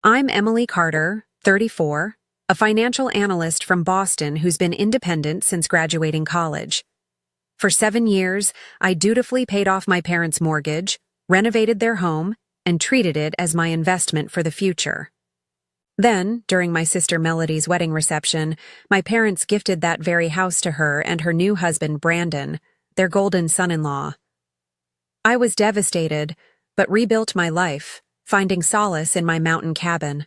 I'm Emily Carter, 34, a financial analyst from Boston who's been independent since graduating college. For 7 years, I dutifully paid off my parents' mortgage, renovated their home, and treated it as my investment for the future. Then, during my sister Melody's wedding reception, my parents gifted that very house to her and her new husband, Brandon, their golden son-in-law. I was devastated, but rebuilt my life, finding solace in my mountain cabin.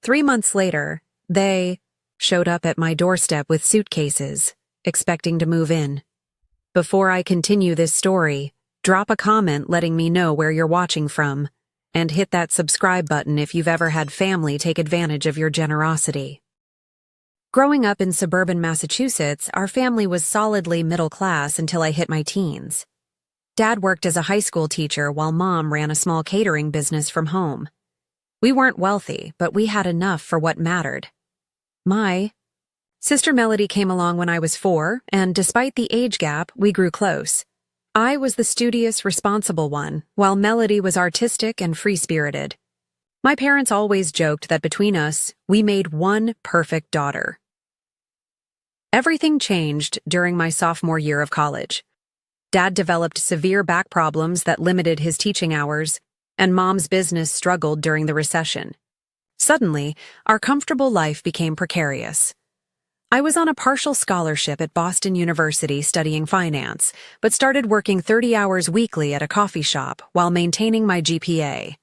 3 months later, they showed up at my doorstep with suitcases, expecting to move in. Before I continue this story, drop a comment letting me know where you're watching from, and hit that subscribe button if you've ever had family take advantage of your generosity. Growing up in suburban Massachusetts, our family was solidly middle class until I hit my teens. Dad worked as a high school teacher while Mom ran a small catering business from home. We weren't wealthy, but we had enough for what mattered. My sister Melody came along when I was 4, and despite the age gap, we grew close. I was the studious, responsible one, while Melody was artistic and free-spirited. My parents always joked that between us, we made one perfect daughter. Everything changed during my sophomore year of college. Dad developed severe back problems that limited his teaching hours, and Mom's business struggled during the recession. Suddenly, our comfortable life became precarious. I was on a partial scholarship at Boston University studying finance, but started working 30 hours weekly at a coffee shop while maintaining my GPA.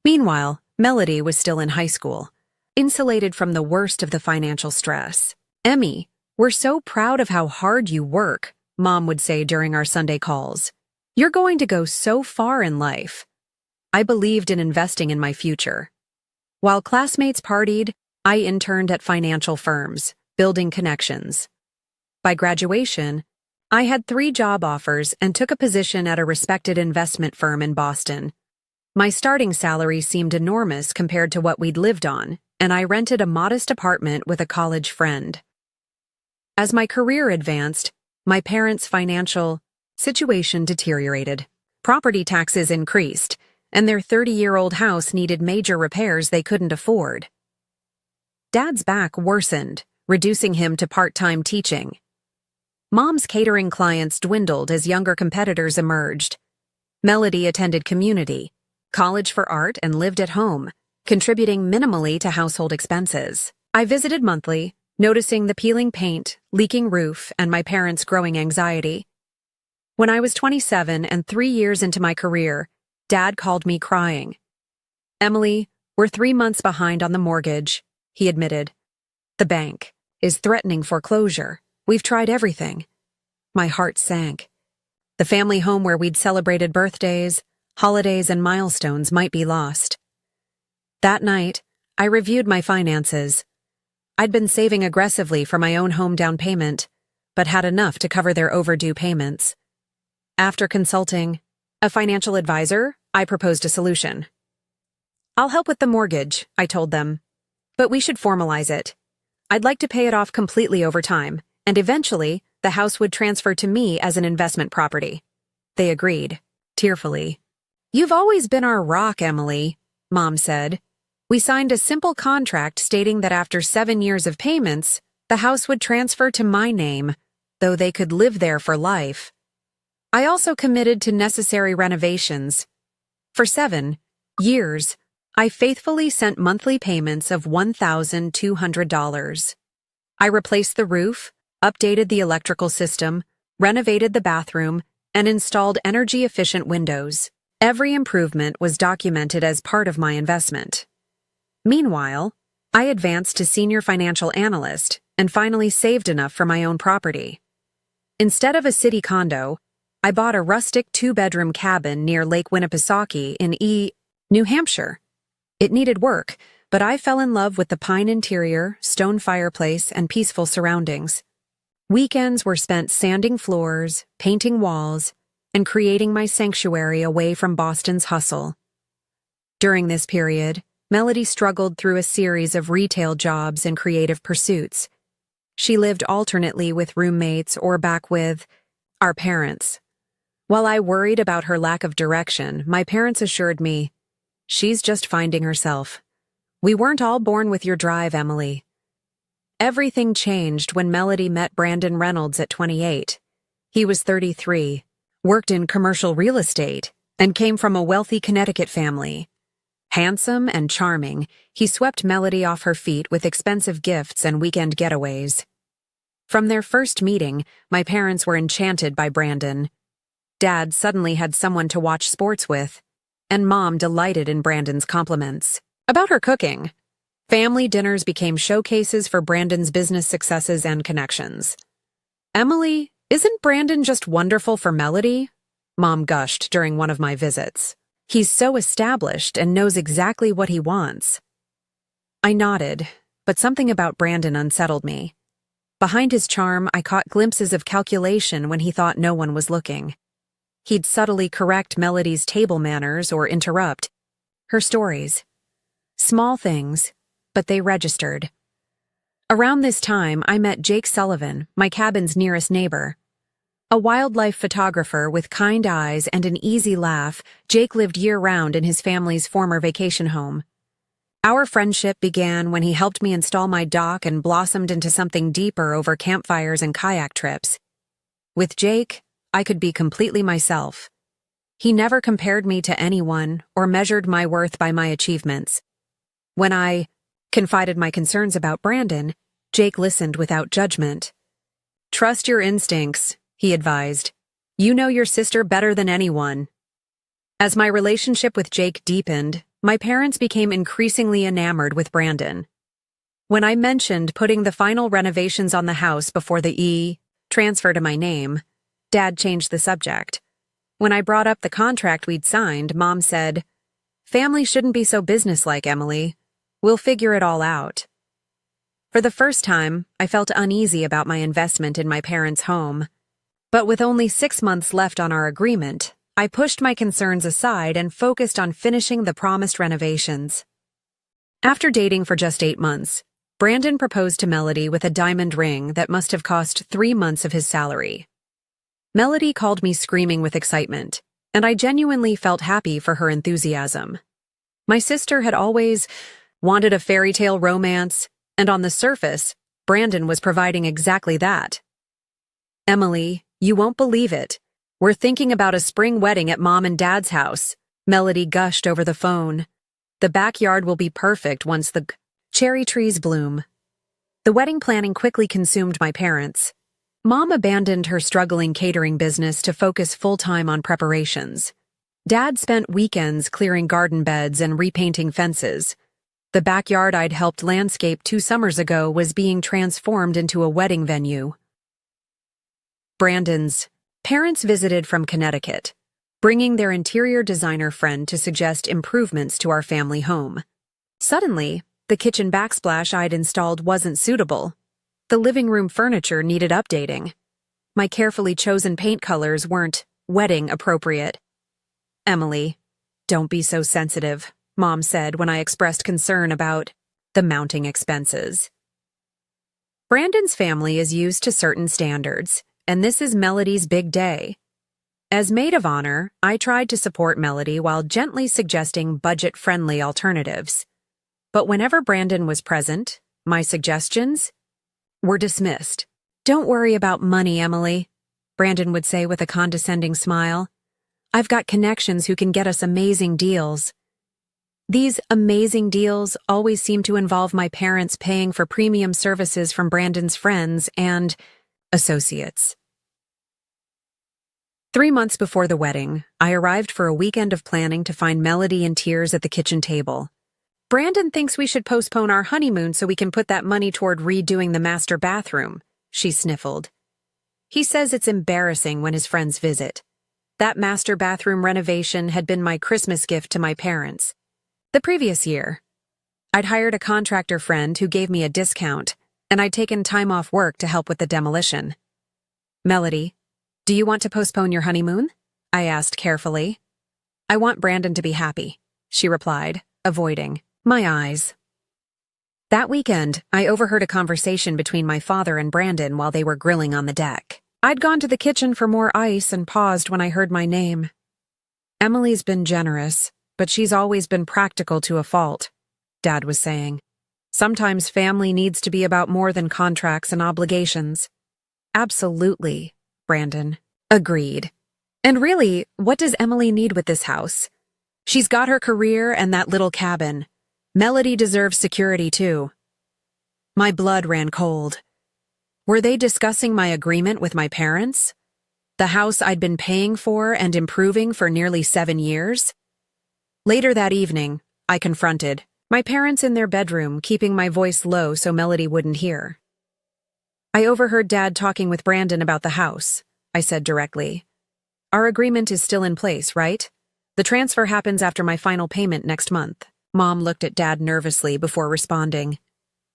Meanwhile, Melody was still in high school, insulated from the worst of the financial stress. "Emmy, we're so proud of how hard you work," Mom would say during our Sunday calls. "You're going to go so far in life." I believed in investing in my future. While classmates partied, I interned at financial firms, building connections. By graduation, I had 3 job offers and took a position at a respected investment firm in Boston. My starting salary seemed enormous compared to what we'd lived on, and I rented a modest apartment with a college friend. As my career advanced, my parents' financial situation deteriorated. Property taxes increased, and their 30-year-old house needed major repairs they couldn't afford. Dad's back worsened, reducing him to part-time teaching. Mom's catering clients dwindled as younger competitors emerged. Melody attended community, college for art, and lived at home, contributing minimally to household expenses. I visited monthly, noticing the peeling paint, leaking roof, and my parents' growing anxiety. When I was 27 and 3 years into my career, Dad called me crying. "Emily, we're 3 months behind on the mortgage," he admitted. "The bank is threatening foreclosure. We've tried everything." My heart sank. The family home where we'd celebrated birthdays, holidays, and milestones might be lost. That night, I reviewed my finances. I'd been saving aggressively for my own home down payment, but had enough to cover their overdue payments. After consulting a financial advisor, I proposed a solution. "I'll help with the mortgage," I told them, "but we should formalize it. I'd like to pay it off completely over time, and eventually, the house would transfer to me as an investment property." They agreed, tearfully. "You've always been our rock, Emily," Mom said. "We signed a simple contract stating that after 7 years of payments, the house would transfer to my name, though they could live there for life. I also committed to necessary renovations. For 7 years, I faithfully sent monthly payments of $1,200. I replaced the roof, updated the electrical system, renovated the bathroom, and installed energy-efficient windows. Every improvement was documented as part of my investment. Meanwhile, I advanced to senior financial analyst and finally saved enough for my own property. Instead of a city condo, I bought a rustic 2-bedroom cabin near Lake Winnipesaukee in New Hampshire. It needed work, but I fell in love with the pine interior, stone fireplace, and peaceful surroundings. Weekends were spent sanding floors, painting walls, and creating my sanctuary away from Boston's hustle. During this period, Melody struggled through a series of retail jobs and creative pursuits. She lived alternately with roommates or back with our parents. While I worried about her lack of direction, my parents assured me, She's just finding herself. We weren't all born with your drive, Emily. Everything changed when Melody met Brandon Reynolds at 28. He was 33, worked in commercial real estate, and came from a wealthy Connecticut family. Handsome and charming, he swept Melody off her feet with expensive gifts and weekend getaways. From their first meeting, my parents were enchanted by Brandon. Dad suddenly had someone to watch sports with, and Mom delighted in Brandon's compliments about her cooking. Family dinners became showcases for Brandon's business successes and connections. Emily, isn't Brandon just wonderful for Melody? Mom gushed during one of my visits. He's so established and knows exactly what he wants. I nodded, but something about Brandon unsettled me. Behind his charm, I caught glimpses of calculation when he thought no one was looking. He'd subtly correct Melody's table manners or interrupt her stories. Small things, but they registered. Around this time, I met Jake Sullivan, my cabin's nearest neighbor. A wildlife photographer with kind eyes and an easy laugh, Jake lived year-round in his family's former vacation home. Our friendship began when he helped me install my dock and blossomed into something deeper over campfires and kayak trips. With Jake, I could be completely myself. He never compared me to anyone or measured my worth by my achievements. When I confided my concerns about Brandon, Jake listened without judgment. "Trust your instincts," he advised. "You know your sister better than anyone." As my relationship with Jake deepened, my parents became increasingly enamored with Brandon. When I mentioned putting the final renovations on the house before the transfer to my name, Dad changed the subject. When I brought up the contract we'd signed, Mom said, "Family shouldn't be so businesslike, Emily. We'll figure it all out." For the first time, I felt uneasy about my investment in my parents' home. But with only 6 months left on our agreement, I pushed my concerns aside and focused on finishing the promised renovations. After dating for just 8 months, Brandon proposed to Melody with a diamond ring that must have cost 3 months of his salary. Melody called me screaming with excitement, and I genuinely felt happy for her enthusiasm. My sister had always wanted a fairy tale romance, and on the surface, Brandon was providing exactly that. "Emily, you won't believe it. We're thinking about a spring wedding at Mom and Dad's house," Melody gushed over the phone. "The backyard will be perfect once the cherry trees bloom." The wedding planning quickly consumed my parents. Mom abandoned her struggling catering business to focus full-time on preparations. Dad spent weekends clearing garden beds and repainting fences. The backyard I'd helped landscape 2 summers ago was being transformed into a wedding venue. Brandon's parents visited from Connecticut, bringing their interior designer friend to suggest improvements to our family home. Suddenly, the kitchen backsplash I'd installed wasn't suitable. The living room furniture needed updating. My carefully chosen paint colors weren't wedding appropriate. "Emily, don't be so sensitive," Mom said when I expressed concern about the mounting expenses. Brandon's family is used to certain standards, and this is Melody's big day. As maid of honor, I tried to support Melody while gently suggesting budget-friendly alternatives. But whenever Brandon was present, my suggestions were dismissed. "Don't worry about money, Emily," Brandon would say with a condescending smile. "I've got connections who can get us amazing deals." These amazing deals always seem to involve my parents paying for premium services from Brandon's friends and associates. 3 months before the wedding, I arrived for a weekend of planning to find Melody in tears at the kitchen table. "Brandon thinks we should postpone our honeymoon so we can put that money toward redoing the master bathroom," she sniffled. "He says it's embarrassing when his friends visit. That master bathroom renovation had been my Christmas gift to my parents. The previous year, I'd hired a contractor friend who gave me a discount, and I'd taken time off work to help with the demolition. "Melody, do you want to postpone your honeymoon?" I asked carefully. "I want Brandon to be happy," she replied, avoiding my eyes. That weekend, I overheard a conversation between my father and Brandon while they were grilling on the deck. I'd gone to the kitchen for more ice and paused when I heard my name. "Emily's been generous," but she's always been practical to a fault, Dad was saying. Sometimes family needs to be about more than contracts and obligations. Absolutely, Brandon. Agreed. And really, what does Emily need with this house? She's got her career and that little cabin. Melody deserves security too. My blood ran cold. Were they discussing my agreement with my parents? The house I'd been paying for and improving for nearly 7 years? Later that evening, I confronted my parents in their bedroom, keeping my voice low so Melody wouldn't hear. I overheard Dad talking with Brandon about the house, I said directly. Our agreement is still in place, right? The transfer happens after my final payment next month. Mom looked at Dad nervously before responding.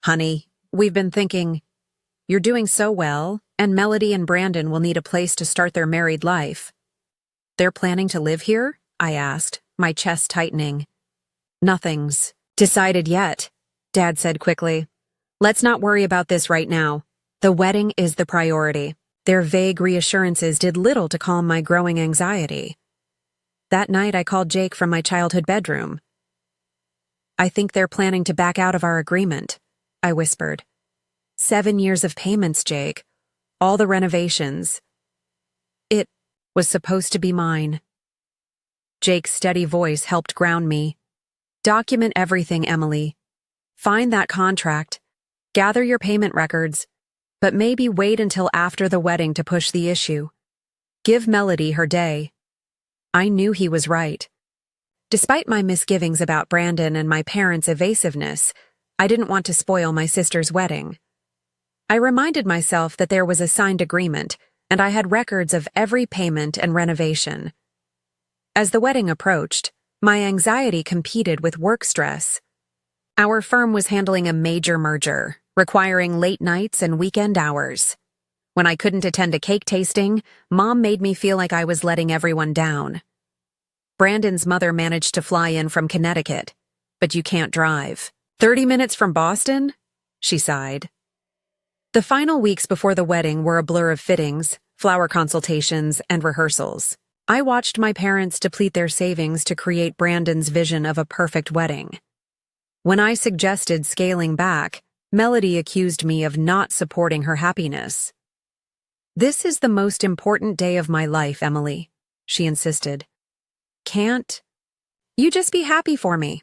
Honey, we've been thinking, you're doing so well, and Melody and Brandon will need a place to start their married life. They're planning to live here? I asked, my chest tightening. Nothing's decided yet, Dad said quickly. Let's not worry about this right now. The wedding is the priority. Their vague reassurances did little to calm my growing anxiety. That night I called Jake from my childhood bedroom. I think they're planning to back out of our agreement, I whispered. 7 years of payments, Jake. All the renovations. It was supposed to be mine. Jake's steady voice helped ground me. Document everything, Emily. Find that contract. Gather your payment records. But maybe wait until after the wedding to push the issue. Give Melody her day. I knew he was right. Despite my misgivings about Brandon and my parents' evasiveness, I didn't want to spoil my sister's wedding. I reminded myself that there was a signed agreement, and I had records of every payment and renovation. As the wedding approached, my anxiety competed with work stress. Our firm was handling a major merger, requiring late nights and weekend hours. When I couldn't attend a cake tasting, Mom made me feel like I was letting everyone down. Brandon's mother managed to fly in from Connecticut, but you can't drive. 30 minutes from Boston? She sighed. The final weeks before the wedding were a blur of fittings, flower consultations, and rehearsals. I watched my parents deplete their savings to create Brandon's vision of a perfect wedding. When I suggested scaling back, Melody accused me of not supporting her happiness. This is the most important day of my life, Emily, she insisted. Can't you just be happy for me?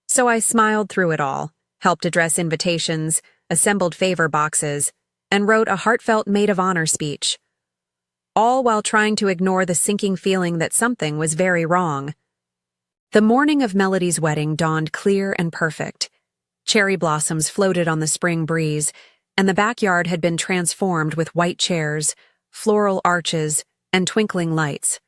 So I smiled through it all, helped address invitations, assembled favor boxes, and wrote a heartfelt maid of honor speech, all while trying to ignore the sinking feeling that something was very wrong. The morning of Melody's wedding dawned clear and perfect. Cherry blossoms floated on the spring breeze, and the backyard had been transformed with white chairs, floral arches, and twinkling lights.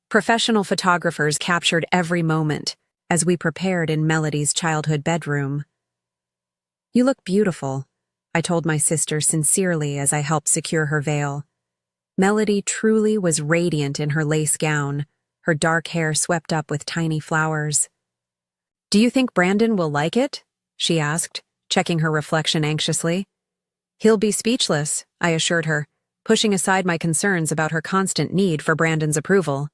Professional photographers captured every moment as we prepared in Melody's childhood bedroom. You look beautiful, I told my sister sincerely as I helped secure her veil. Melody truly was radiant in her lace gown, her dark hair swept up with tiny flowers. Do you think Brandon will like it? She asked, checking her reflection anxiously. He'll be speechless, I assured her, pushing aside my concerns about her constant need for Brandon's approval.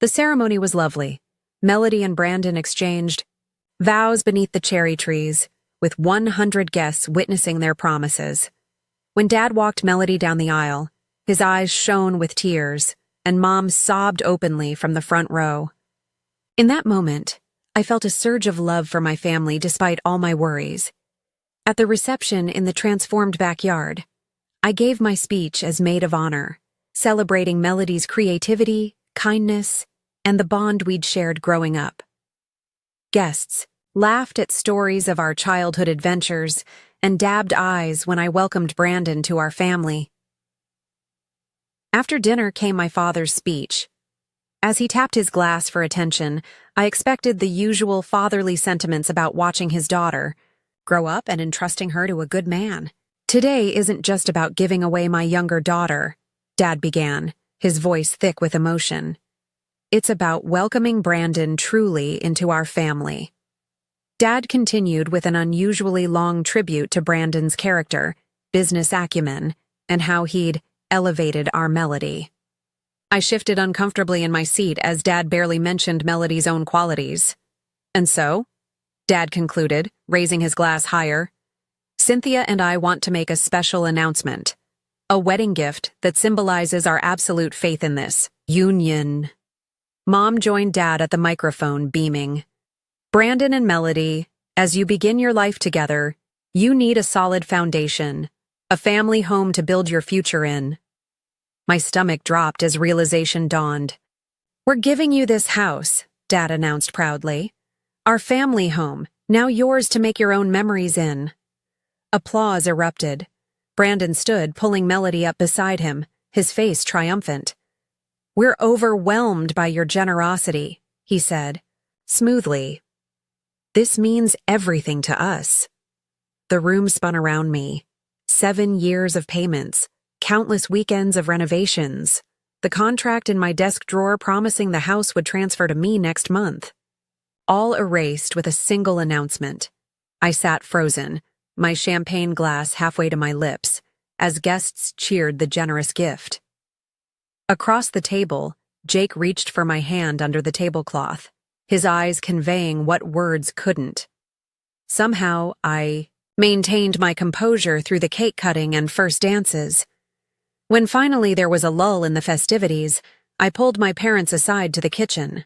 The ceremony was lovely. Melody and Brandon exchanged vows beneath the cherry trees, with 100 guests witnessing their promises. When Dad walked Melody down the aisle, his eyes shone with tears, and Mom sobbed openly from the front row. In that moment, I felt a surge of love for my family despite all my worries. At the reception in the transformed backyard, I gave my speech as maid of honor, celebrating Melody's creativity, kindness, and the bond we'd shared growing up. Guests laughed at stories of our childhood adventures and dabbed eyes when I welcomed Brandon to our family. After dinner came my father's speech. As he tapped his glass for attention, I expected the usual fatherly sentiments about watching his daughter grow up and entrusting her to a good man. Today isn't just about giving away my younger daughter, Dad began, his voice thick with emotion. It's about welcoming Brandon truly into our family. Dad continued with an unusually long tribute to Brandon's character, business acumen, and how he'd elevated our Melody. I shifted uncomfortably in my seat as Dad barely mentioned Melody's own qualities. And so, Dad concluded, raising his glass higher, Cynthia and I want to make a special announcement. A wedding gift that symbolizes our absolute faith in this union. Mom joined Dad at the microphone, beaming. Brandon and Melody, as you begin your life together, you need a solid foundation, a family home to build your future in. My stomach dropped as realization dawned. We're giving you this house, Dad announced proudly. Our family home, now yours to make your own memories in. Applause erupted. Brandon stood, pulling Melody up beside him, his face triumphant. We're overwhelmed by your generosity, he said, smoothly. This means everything to us. The room spun around me. 7 years of payments, countless weekends of renovations, the contract in my desk drawer promising the house would transfer to me next month. All erased with a single announcement. I sat frozen, my champagne glass halfway to my lips, as guests cheered the generous gift. Across the table, Jake reached for my hand under the tablecloth, his eyes conveying what words couldn't. Somehow, I maintained my composure through the cake cutting and first dances. When finally there was a lull in the festivities, I pulled my parents aside to the kitchen.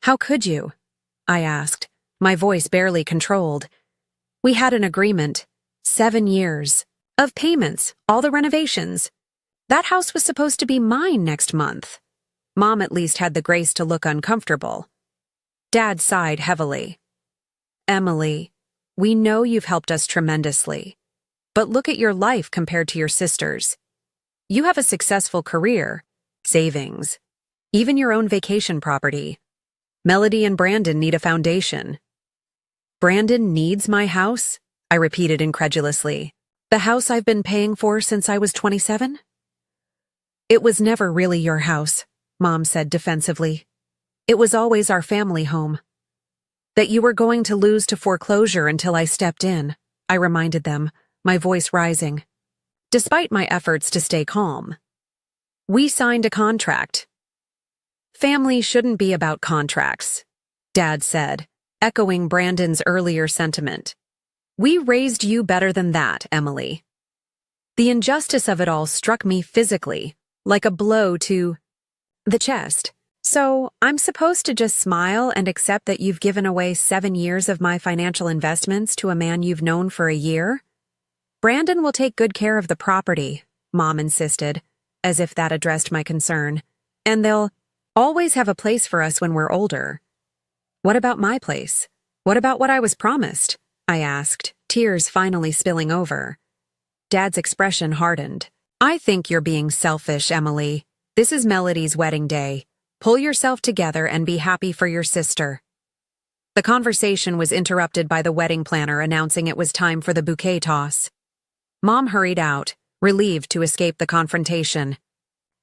How could you? I asked, my voice barely controlled. We had an agreement. 7 years. Of payments, all the renovations. That house was supposed to be mine next month. Mom at least had the grace to look uncomfortable. Dad sighed heavily. Emily, we know you've helped us tremendously. But look at your life compared to your sister's. You have a successful career, savings, even your own vacation property. Melody and Brandon need a foundation. Brandon needs my house? I repeated incredulously. The house I've been paying for since I was 27? It was never really your house, Mom said defensively. It was always our family home. That you were going to lose to foreclosure until I stepped in, I reminded them, my voice rising. Despite my efforts to stay calm. We signed a contract. Family shouldn't be about contracts, Dad said, echoing Brandon's earlier sentiment. We raised you better than that, Emily. The injustice of it all struck me physically, like a blow to the chest. So, I'm supposed to just smile and accept that you've given away 7 years of my financial investments to a man you've known for a year? Brandon will take good care of the property, Mom insisted, as if that addressed my concern. And they'll always have a place for us when we're older. What about my place? What about what I was promised? I asked, tears finally spilling over. Dad's expression hardened. I think you're being selfish, Emily. This is Melody's wedding day. Pull yourself together and be happy for your sister. The conversation was interrupted by the wedding planner announcing it was time for the bouquet toss. Mom hurried out, relieved to escape the confrontation.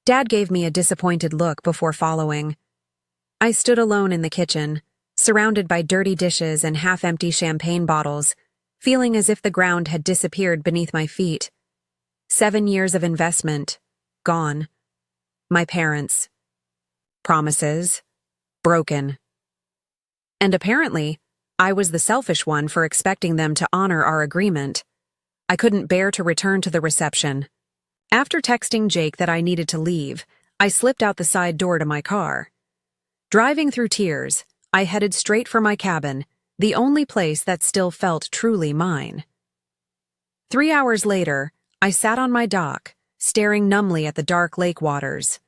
Dad gave me a disappointed look before following. I stood alone in the kitchen, surrounded by dirty dishes and half-empty champagne bottles, feeling as if the ground had disappeared beneath my feet. 7 years of investment, gone. My parents. Promises, broken. And apparently, I was the selfish one for expecting them to honor our agreement. I couldn't bear to return to the reception. After texting Jake that I needed to leave, I slipped out the side door to my car. Driving through tears, I headed straight for my cabin, the only place that still felt truly mine. 3 hours later, I sat on my dock, staring numbly at the dark lake waters.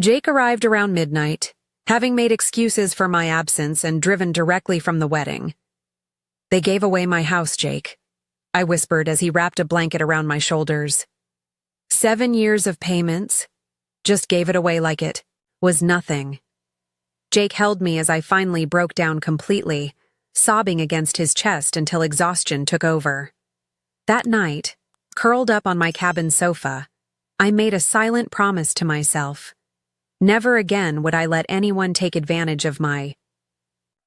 Jake arrived around midnight, having made excuses for my absence and driven directly from the wedding. They gave away my house, Jake, I whispered as he wrapped a blanket around my shoulders. 7 years of payments, just gave it away like it was nothing. Jake held me as I finally broke down completely, sobbing against his chest until exhaustion took over. That night, curled up on my cabin sofa, I made a silent promise to myself. Never again would I let anyone take advantage of my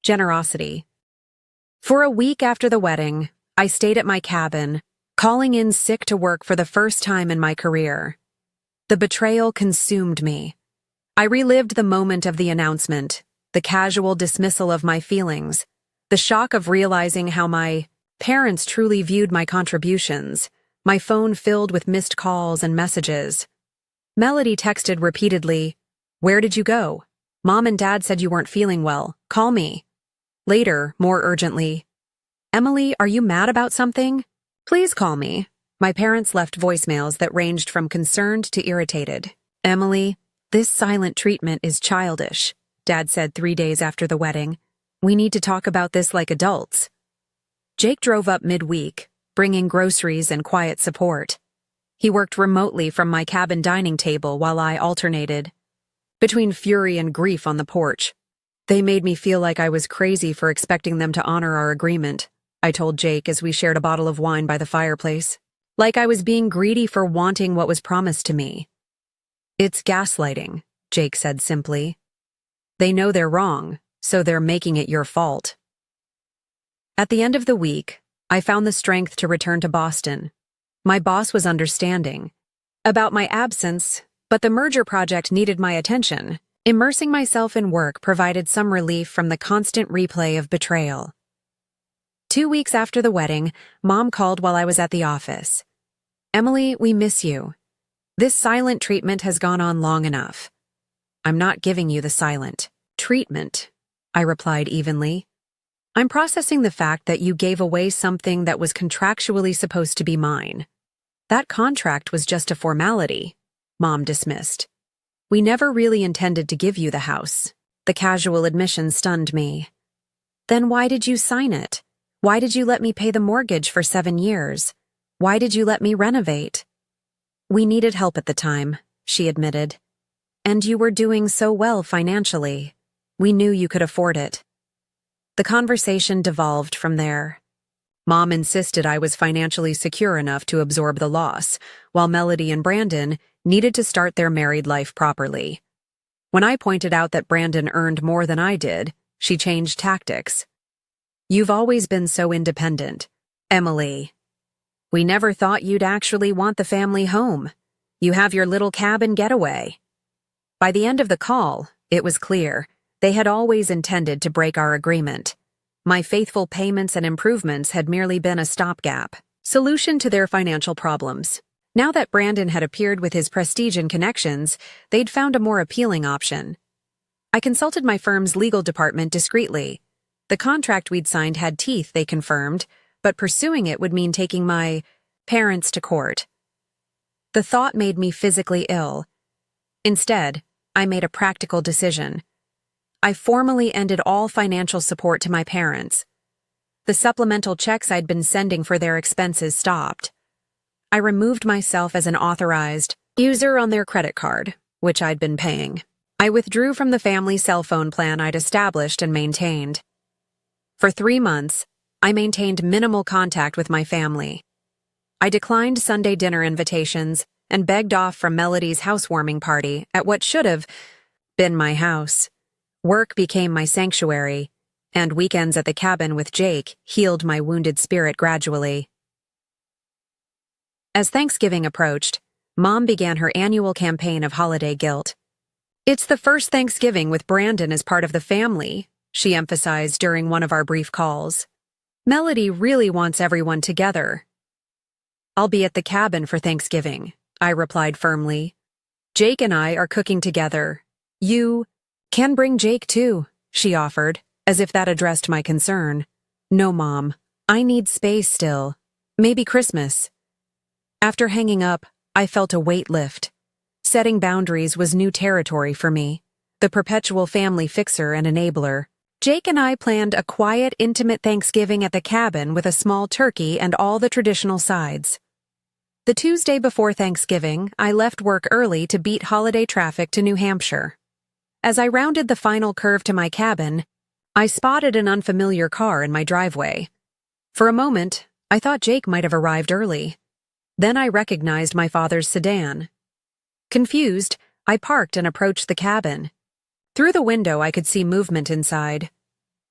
generosity. For a week after the wedding, I stayed at my cabin, calling in sick to work for the first time in my career. The betrayal consumed me, I relived the moment of the announcement, the casual dismissal of my feelings, the shock of realizing how my parents truly viewed my contributions, my phone filled with missed calls and messages. Melody texted repeatedly, "Where did you go? Mom and Dad said you weren't feeling well. Call me." Later, more urgently, "Emily, are you mad about something? Please call me." My parents left voicemails that ranged from concerned to irritated. "Emily, this silent treatment is childish," Dad said 3 days after the wedding. "We need to talk about this like adults." Jake drove up midweek, bringing groceries and quiet support. He worked remotely from my cabin dining table while I alternated between fury and grief on the porch. "They made me feel like I was crazy for expecting them to honor our agreement," I told Jake as we shared a bottle of wine by the fireplace. "Like I was being greedy for wanting what was promised to me." "It's gaslighting," Jake said simply. "They know they're wrong, so they're making it your fault." At the end of the week, I found the strength to return to Boston. My boss was understanding about my absence, but the merger project needed my attention. Immersing myself in work provided some relief from the constant replay of betrayal. 2 weeks after the wedding, Mom called while I was at the office. "Emily, we miss you. This silent treatment has gone on long enough." "I'm not giving you the silent treatment," I replied evenly. "I'm processing the fact that you gave away something that was contractually supposed to be mine." "That contract was just a formality," Mom dismissed. "We never really intended to give you the house." The casual admission stunned me. "Then why did you sign it? Why did you let me pay the mortgage for 7 years? Why did you let me renovate?" "We needed help at the time," she admitted. "And you were doing so well financially. We knew you could afford it." The conversation devolved from there. Mom insisted I was financially secure enough to absorb the loss, while Melody and Brandon needed to start their married life properly. When I pointed out that Brandon earned more than I did, she changed tactics. "You've always been so independent, Emily. We never thought you'd actually want the family home. You have your little cabin getaway." By the end of the call, it was clear they had always intended to break our agreement. My faithful payments and improvements had merely been a stopgap solution to their financial problems. Now that Brandon had appeared with his prestige and connections, they'd found a more appealing option. I consulted my firm's legal department discreetly. The contract we'd signed had teeth, they confirmed, but pursuing it would mean taking my parents to court. The thought made me physically ill. Instead, I made a practical decision. I formally ended all financial support to my parents. The supplemental checks I'd been sending for their expenses stopped. I removed myself as an authorized user on their credit card, which I'd been paying. I withdrew from the family cell phone plan I'd established and maintained. For 3 months, I maintained minimal contact with my family. I declined Sunday dinner invitations and begged off from Melody's housewarming party at what should have been my house. Work became my sanctuary, and weekends at the cabin with Jake healed my wounded spirit gradually. As Thanksgiving approached, Mom began her annual campaign of holiday guilt. "It's the first Thanksgiving with Brandon as part of the family," she emphasized during one of our brief calls. "Melody really wants everyone together." "I'll be at the cabin for Thanksgiving," I replied firmly. "Jake and I are cooking together. You can bring Jake too," she offered, as if that addressed my concern. "No, Mom. I need space still. Maybe Christmas." After hanging up, I felt a weight lift. Setting boundaries was new territory for me, the perpetual family fixer and enabler. Jake and I planned a quiet, intimate Thanksgiving at the cabin with a small turkey and all the traditional sides. The Tuesday before Thanksgiving, I left work early to beat holiday traffic to New Hampshire. As I rounded the final curve to my cabin, I spotted an unfamiliar car in my driveway. For a moment, I thought Jake might have arrived early. Then I recognized my father's sedan. Confused, I parked and approached the cabin. Through the window, I could see movement inside.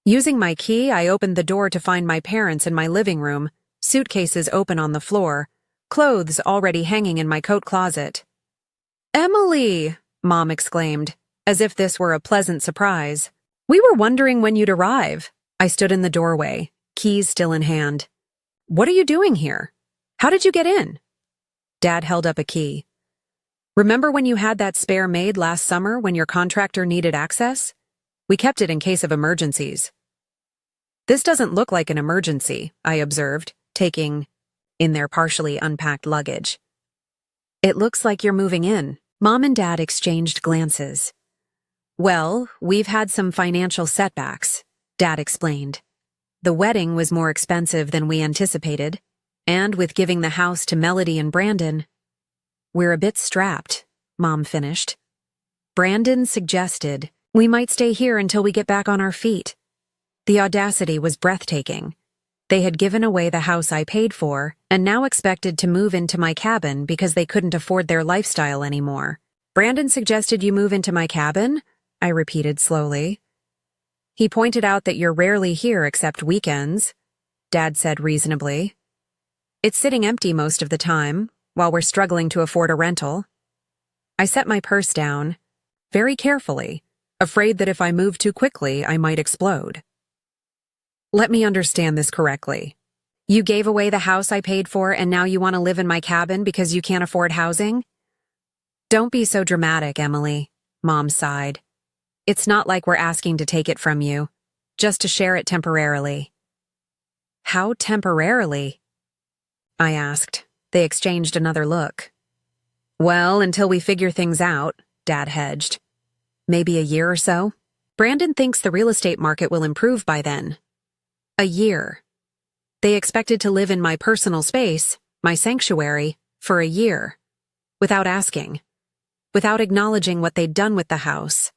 Using my key, I opened the door to find my parents in my living room, suitcases open on the floor, clothes already hanging in my coat closet. "Emily!" Mom exclaimed. as if this were a pleasant surprise. "We were wondering when you'd arrive." I stood in the doorway, keys still in hand. "What are you doing here? How did you get in?" Dad held up a key. "Remember when you had that spare maid last summer when your contractor needed access? We kept it in case of emergencies." "This doesn't look like an emergency," I observed, taking in their partially unpacked luggage. "It looks like you're moving in." Mom and Dad exchanged glances. "Well, we've had some financial setbacks," Dad explained. "The wedding was more expensive than we anticipated, and with giving the house to Melody and Brandon, we're a bit strapped," Mom finished. "Brandon suggested we might stay here until we get back on our feet." The audacity was breathtaking. They had given away the house I paid for and now expected to move into my cabin because they couldn't afford their lifestyle anymore. "Brandon suggested you move into my cabin?" I repeated slowly. "He pointed out that you're rarely here except weekends," Dad said reasonably. "It's sitting empty most of the time, while we're struggling to afford a rental." I set my purse down, very carefully, afraid that if I moved too quickly, I might explode. "Let me understand this correctly. You gave away the house I paid for and now you want to live in my cabin because you can't afford housing?" "Don't be so dramatic, Emily," Mom sighed. "It's not like we're asking to take it from you, just to share it temporarily." "How temporarily?" I asked. They exchanged another look. "Well, until we figure things out," Dad hedged. "Maybe a year or so. Brandon thinks the real estate market will improve by then." A year. They expected to live in my personal space, my sanctuary, for a year. Without asking. Without acknowledging what they'd done with the house.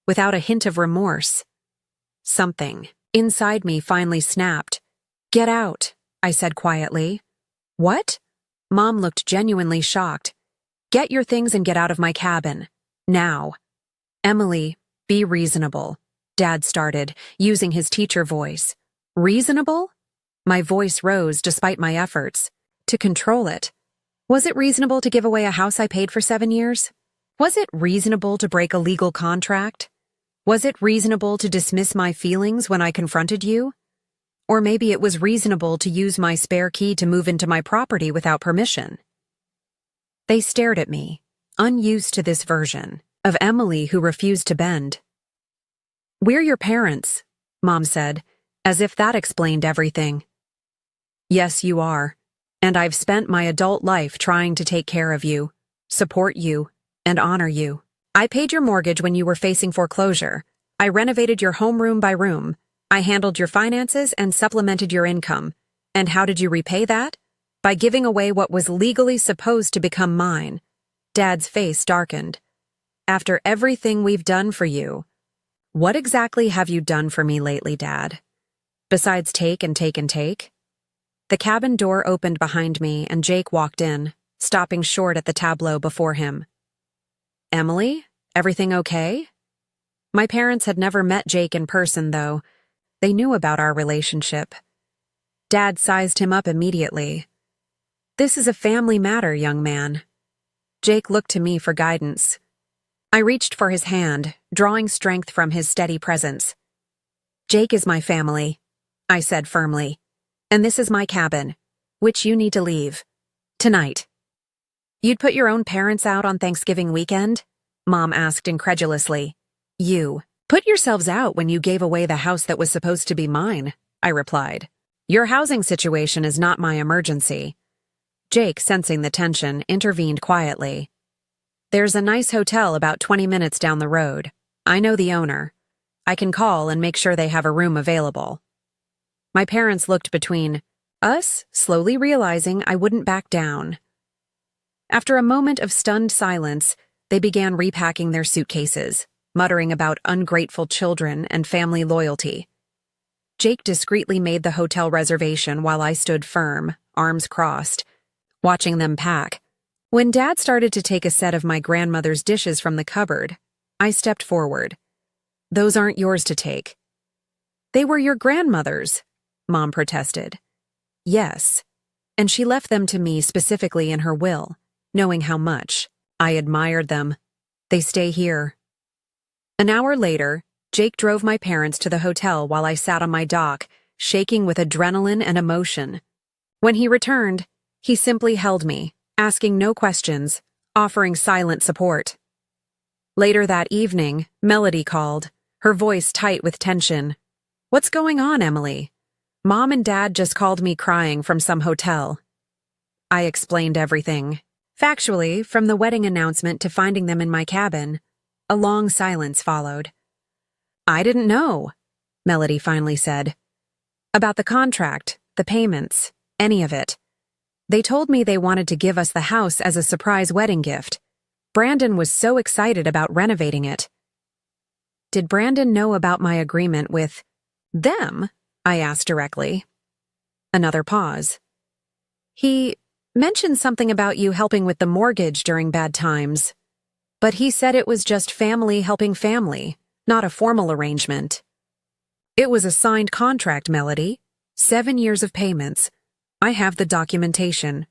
Without a hint of remorse. Something inside me finally snapped. "Get out," I said quietly. "What?" Mom looked genuinely shocked. "Get your things and get out of my cabin. Now." "Emily, be reasonable," Dad started, using his teacher voice. "Reasonable?" My voice rose despite my efforts to control it. Was it reasonable to give away a house I paid for 7 years? Was it reasonable to break a legal contract? Was it reasonable to dismiss my feelings when I confronted you? Or maybe it was reasonable to use my spare key to move into my property without permission. They stared at me, unused to this version of Emily who refused to bend. "We're your parents," Mom said, as if that explained everything. "Yes, you are. And I've spent my adult life trying to take care of you, support you, and honor you. I paid your mortgage when you were facing foreclosure. I renovated your home room by room. I handled your finances and supplemented your income. And how did you repay that? By giving away what was legally supposed to become mine." Dad's face darkened. "After everything we've done for you, what exactly have you done for me lately, Dad? Besides take and take and take?" The cabin door opened behind me and Jake walked in, stopping short at the tableau before him. "Emily, everything okay?" My parents had never met Jake in person, though. They knew about our relationship. Dad sized him up immediately. "This is a family matter, young man." Jake looked to me for guidance. I reached for his hand, drawing strength from his steady presence. "Jake is my family," I said firmly. "And this is my cabin, which you need to leave. Tonight." "You'd put your own parents out on Thanksgiving weekend?" Mom asked incredulously. "You put yourselves out when you gave away the house that was supposed to be mine," I replied. "Your housing situation is not my emergency." Jake, sensing the tension, intervened quietly. "There's a nice hotel about 20 minutes down the road. I know the owner. I can call and make sure they have a room available." My parents looked between us, slowly realizing I wouldn't back down. After a moment of stunned silence, they began repacking their suitcases, muttering about ungrateful children and family loyalty. Jake discreetly made the hotel reservation while I stood firm, arms crossed, watching them pack. When Dad started to take a set of my grandmother's dishes from the cupboard, I stepped forward. "Those aren't yours to take." "They were your grandmother's," Mom protested. "Yes, and she left them to me specifically in her will, knowing how much I admired them. They stay here." An hour later, Jake drove my parents to the hotel while I sat on my dock, shaking with adrenaline and emotion. When he returned, he simply held me, asking no questions, offering silent support. Later that evening, Melody called, her voice tight with tension. "What's going on, Emily?" "Mom and Dad just called me crying from some hotel." I explained everything. Factually, from the wedding announcement to finding them in my cabin. A long silence followed. "I didn't know," Melody finally said. "About the contract, the payments, any of it. They told me they wanted to give us the house as a surprise wedding gift. Brandon was so excited about renovating it." "Did Brandon know about my agreement with them?" I asked directly. Another pause. "He mentioned something about you helping with the mortgage during bad times. But he said it was just family helping family, not a formal arrangement." "It was a signed contract, Melody. 7 years of payments. I have the documentation."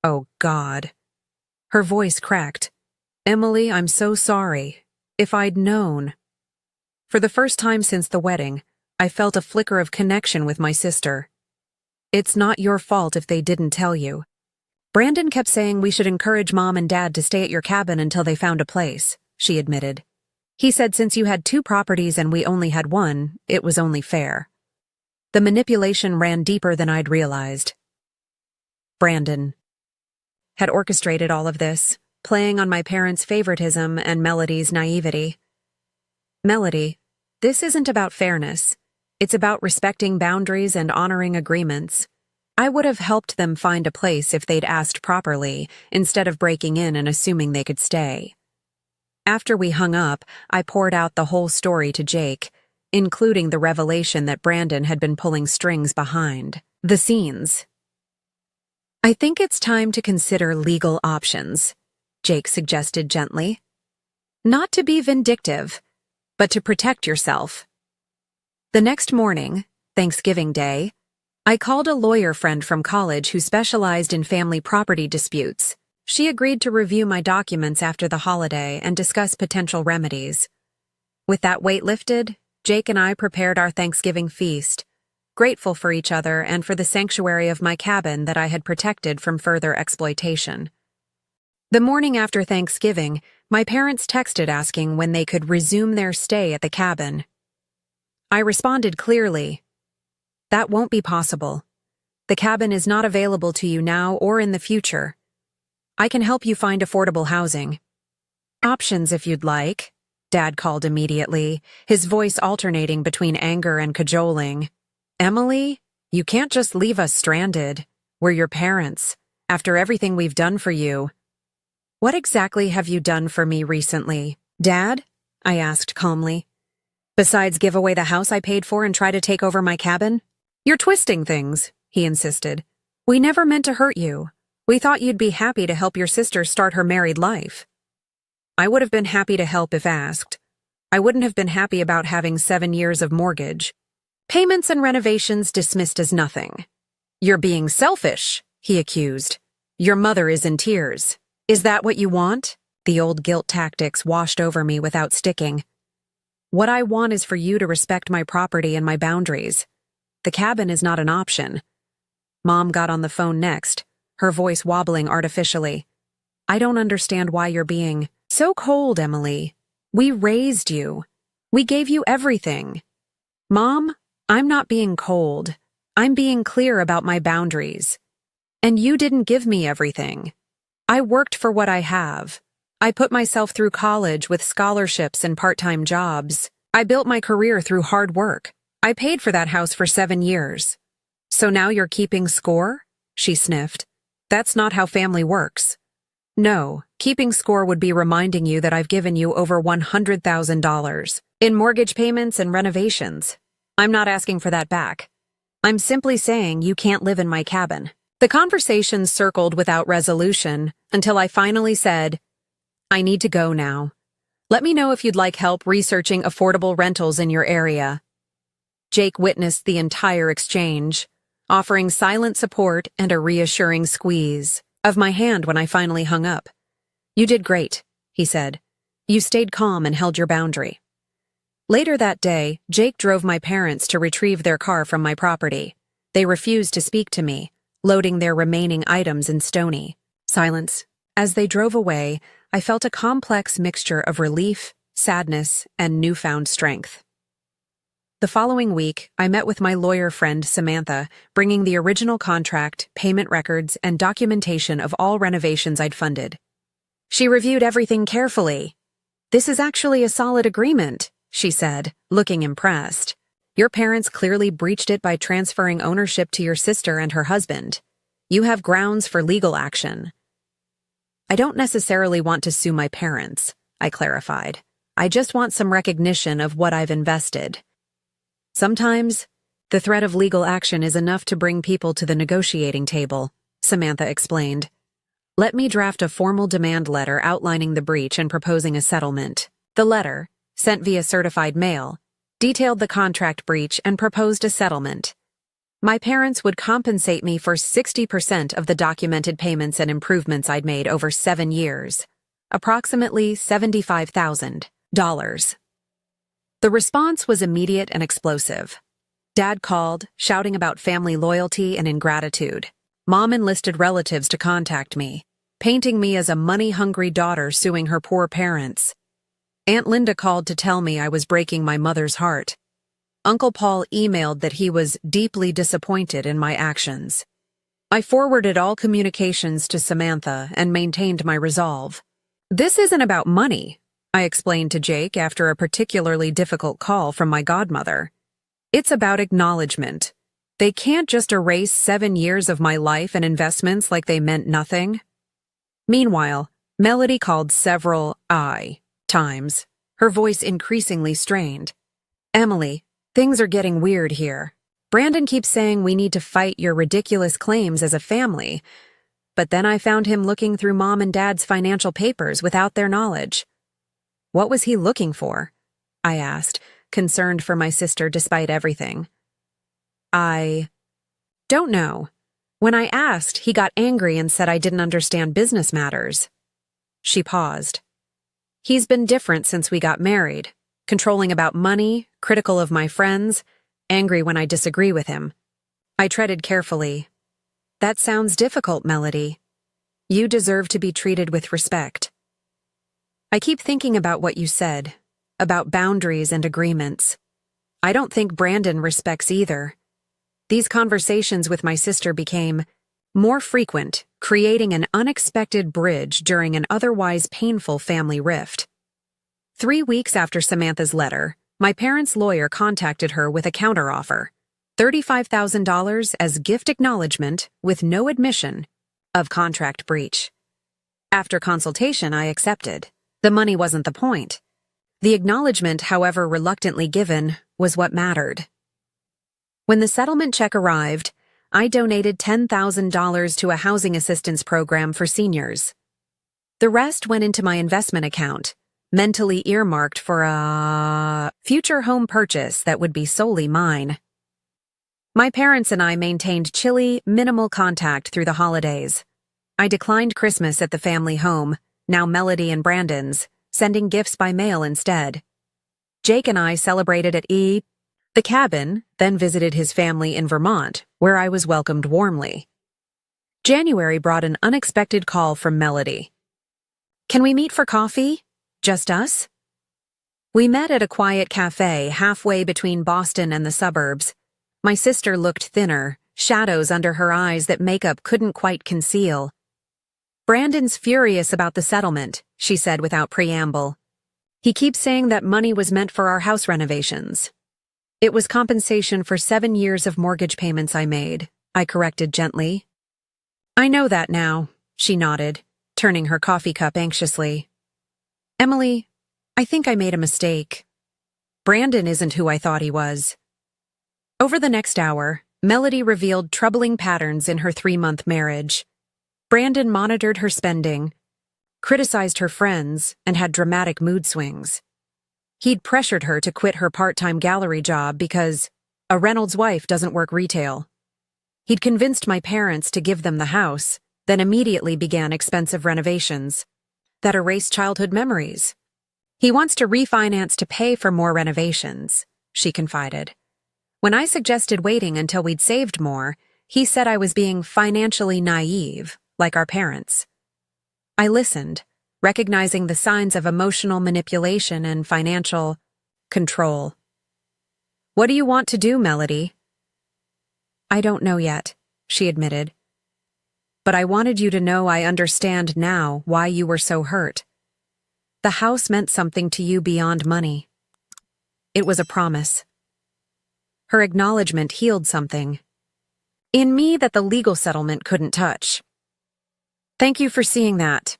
"Oh, God." Her voice cracked. "Emily, I'm so sorry. If I'd known." For the first time since the wedding, I felt a flicker of connection with my sister. "It's not your fault if they didn't tell you. Brandon kept saying we should encourage Mom and Dad to stay at your cabin until they found a place," she admitted. "He said since you had 2 properties and we only had 1, it was only fair." The manipulation ran deeper than I'd realized. Brandon had orchestrated all of this, playing on my parents' favoritism and Melody's naivety. "Melody, this isn't about fairness. It's about respecting boundaries and honoring agreements. I would have helped them find a place if they'd asked properly, instead of breaking in and assuming they could stay." After we hung up, I poured out the whole story to Jake, including the revelation that Brandon had been pulling strings behind the scenes. "I think it's time to consider legal options," Jake suggested gently. "Not to be vindictive, but to protect yourself." The next morning, Thanksgiving Day, I called a lawyer friend from college who specialized in family property disputes. She agreed to review my documents after the holiday and discuss potential remedies. With that weight lifted, Jake and I prepared our Thanksgiving feast, grateful for each other and for the sanctuary of my cabin that I had protected from further exploitation. The morning after Thanksgiving, my parents texted asking when they could resume their stay at the cabin. I responded clearly, "That won't be possible. The cabin is not available to you now or in the future. I can help you find affordable housing." "Options if you'd like," Dad called immediately, his voice alternating between anger and cajoling. "Emily, you can't just leave us stranded. We're your parents, after everything we've done for you." "What exactly have you done for me recently, Dad?" I asked calmly. "Besides give away the house I paid for and try to take over my cabin?" "You're twisting things," he insisted. "We never meant to hurt you. We thought you'd be happy to help your sister start her married life." "I would have been happy to help if asked. I wouldn't have been happy about having 7 years of mortgage. Payments and renovations dismissed as nothing." "You're being selfish," he accused. "Your mother is in tears. Is that what you want?" The old guilt tactics washed over me without sticking. "What I want is for you to respect my property and my boundaries. The cabin is not an option." Mom got on the phone next, her voice wobbling artificially. "I don't understand why you're being so cold, Emily. We raised you. We gave you everything." "Mom, I'm not being cold. I'm being clear about my boundaries. And you didn't give me everything. I worked for what I have. I put myself through college with scholarships and part-time jobs. I built my career through hard work. I paid for that house for 7 years. So now you're keeping score?" she sniffed. "That's not how family works. No, keeping score would be reminding you that I've given you over $100,000 in mortgage payments and renovations. I'm not asking for that back. I'm simply saying you can't live in my cabin." The conversation circled without resolution until I finally said, "I need to go now. Let me know if you'd like help researching affordable rentals in your area." Jake witnessed the entire exchange, offering silent support and a reassuring squeeze of my hand when I finally hung up. "You did great," he said. "You stayed calm and held your boundary. Later that day, Jake drove my parents to retrieve their car from my property. They refused to speak to me, loading their remaining items in Stony. Silence. As they drove away, I felt a complex mixture of relief, sadness, and newfound strength. The following week, I met with my lawyer friend Samantha, bringing the original contract, payment records, and documentation of all renovations I'd funded. She reviewed everything carefully. "This is actually a solid agreement," she said, looking impressed. "Your parents clearly breached it by transferring ownership to your sister and her husband. You have grounds for legal action." "I don't necessarily want to sue my parents," I clarified. "I just want some recognition of what I've invested." "Sometimes, the threat of legal action is enough to bring people to the negotiating table," Samantha explained. "Let me draft a formal demand letter outlining the breach and proposing a settlement." The letter, sent via certified mail, detailed the contract breach and proposed a settlement. My parents would compensate me for 60% of the documented payments and improvements I'd made over 7 years, approximately $75,000. The response was immediate and explosive. Dad called, shouting about family loyalty and ingratitude. Mom enlisted relatives to contact me, painting me as a money-hungry daughter suing her poor parents. Aunt Linda called to tell me I was breaking my mother's heart. Uncle Paul emailed that he was deeply disappointed in my actions. I forwarded all communications to Samantha and maintained my resolve. "This isn't about money," I explained to Jake after a particularly difficult call from my godmother. "It's about acknowledgement. They can't just erase 7 years of my life and investments like they meant nothing." Meanwhile, Melody called several times, her voice increasingly strained. "Emily, things are getting weird here. Brandon keeps saying we need to fight your ridiculous claims as a family, but then I found him looking through Mom and Dad's financial papers without their knowledge." "What was he looking for?" I asked, concerned for my sister despite everything. "I don't know. When I asked, he got angry and said I didn't understand business matters." She paused. "He's been different since we got married, controlling about money, critical of my friends, angry when I disagree with him." I treaded carefully. "That sounds difficult, Melody. You deserve to be treated with respect. I keep thinking about what you said, about boundaries and agreements. I don't think Brandon respects either." These conversations with my sister became more frequent, creating an unexpected bridge during an otherwise painful family rift. 3 weeks after Samantha's letter, my parents' lawyer contacted her with a counteroffer, $35,000 as gift acknowledgement with no admission of contract breach. After consultation, I accepted. The money wasn't the point. The acknowledgement, however reluctantly given, was what mattered. When the settlement check arrived, I donated $10,000 to a housing assistance program for seniors. The rest went into my investment account, mentally earmarked for a future home purchase that would be solely mine. My parents and I maintained chilly, minimal contact through the holidays. I declined Christmas at the family home, now Melody and Brandon's, sending gifts by mail instead. Jake and I celebrated at the cabin, then visited his family in Vermont, where I was welcomed warmly. January brought an unexpected call from Melody. "Can we meet for coffee? Just us?" We met at a quiet cafe halfway between Boston and the suburbs. My sister looked thinner, shadows under her eyes that makeup couldn't quite conceal. "Brandon's furious about the settlement," she said without preamble. "He keeps saying that money was meant for our house renovations." "It was compensation for 7 years of mortgage payments I made," I corrected gently. "I know that now," she nodded, turning her coffee cup anxiously. "Emily, I think I made a mistake. Brandon isn't who I thought he was." Over the next hour, Melody revealed troubling patterns in her 3-month marriage. Brandon monitored her spending, criticized her friends, and had dramatic mood swings. He'd pressured her to quit her part-time gallery job because a Reynolds wife doesn't work retail. He'd convinced my parents to give them the house, then immediately began expensive renovations that erased childhood memories. He wants to refinance to pay for more renovations, she confided. When I suggested waiting until we'd saved more, he said I was being financially naive, like our parents. I listened, recognizing the signs of emotional manipulation and financial control. What do you want to do, Melody? I don't know yet, she admitted. But I wanted you to know I understand now why you were so hurt. The house meant something to you beyond money. It was a promise. Her acknowledgement healed something in me that the legal settlement couldn't touch. Thank you for seeing that.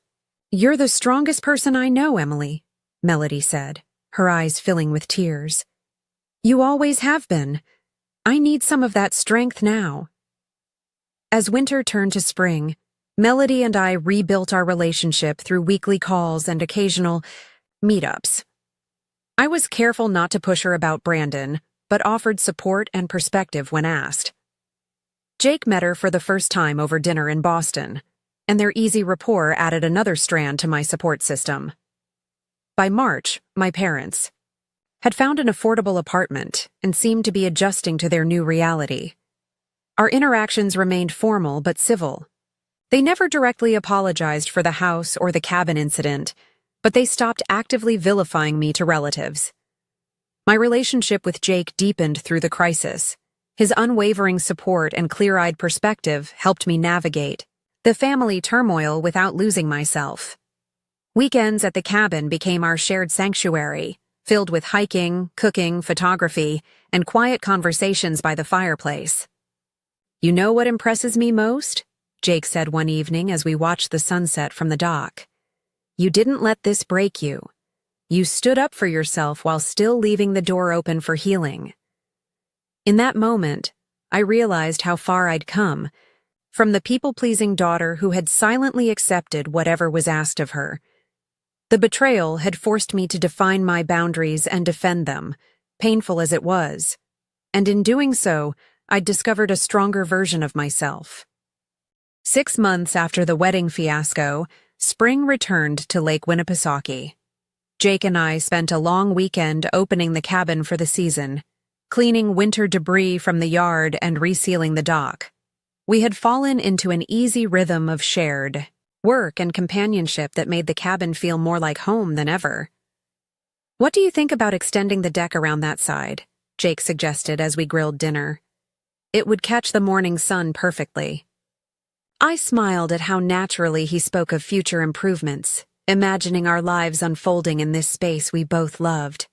You're the strongest person I know, Emily, Melody said, her eyes filling with tears. You always have been. I need some of that strength now. As winter turned to spring, Melody and I rebuilt our relationship through weekly calls and occasional meetups. I was careful not to push her about Brandon, but offered support and perspective when asked. Jake met her for the first time over dinner in Boston, and their easy rapport added another strand to my support system. By March, my parents had found an affordable apartment and seemed to be adjusting to their new reality. Our interactions remained formal but civil. They never directly apologized for the house or the cabin incident, but they stopped actively vilifying me to relatives. My relationship with Jake deepened through the crisis. His unwavering support and clear-eyed perspective helped me navigate the family turmoil without losing myself. Weekends at the cabin became our shared sanctuary, filled with hiking, cooking, photography, and quiet conversations by the fireplace. You know what impresses me most? Jake said one evening as we watched the sunset from the dock. You didn't let this break you. You stood up for yourself while still leaving the door open for healing. In that moment, I realized how far I'd come, from the people-pleasing daughter who had silently accepted whatever was asked of her. The betrayal had forced me to define my boundaries and defend them, painful as it was, and in doing so, I'd discovered a stronger version of myself. 6 months after the wedding fiasco, spring returned to Lake Winnipesaukee. Jake and I spent a long weekend opening the cabin for the season, cleaning winter debris from the yard and resealing the dock. We had fallen into an easy rhythm of shared work and companionship that made the cabin feel more like home than ever. What do you think about extending the deck around that side? Jake suggested as we grilled dinner. It would catch the morning sun perfectly. I smiled at how naturally he spoke of future improvements, imagining our lives unfolding in this space we both loved.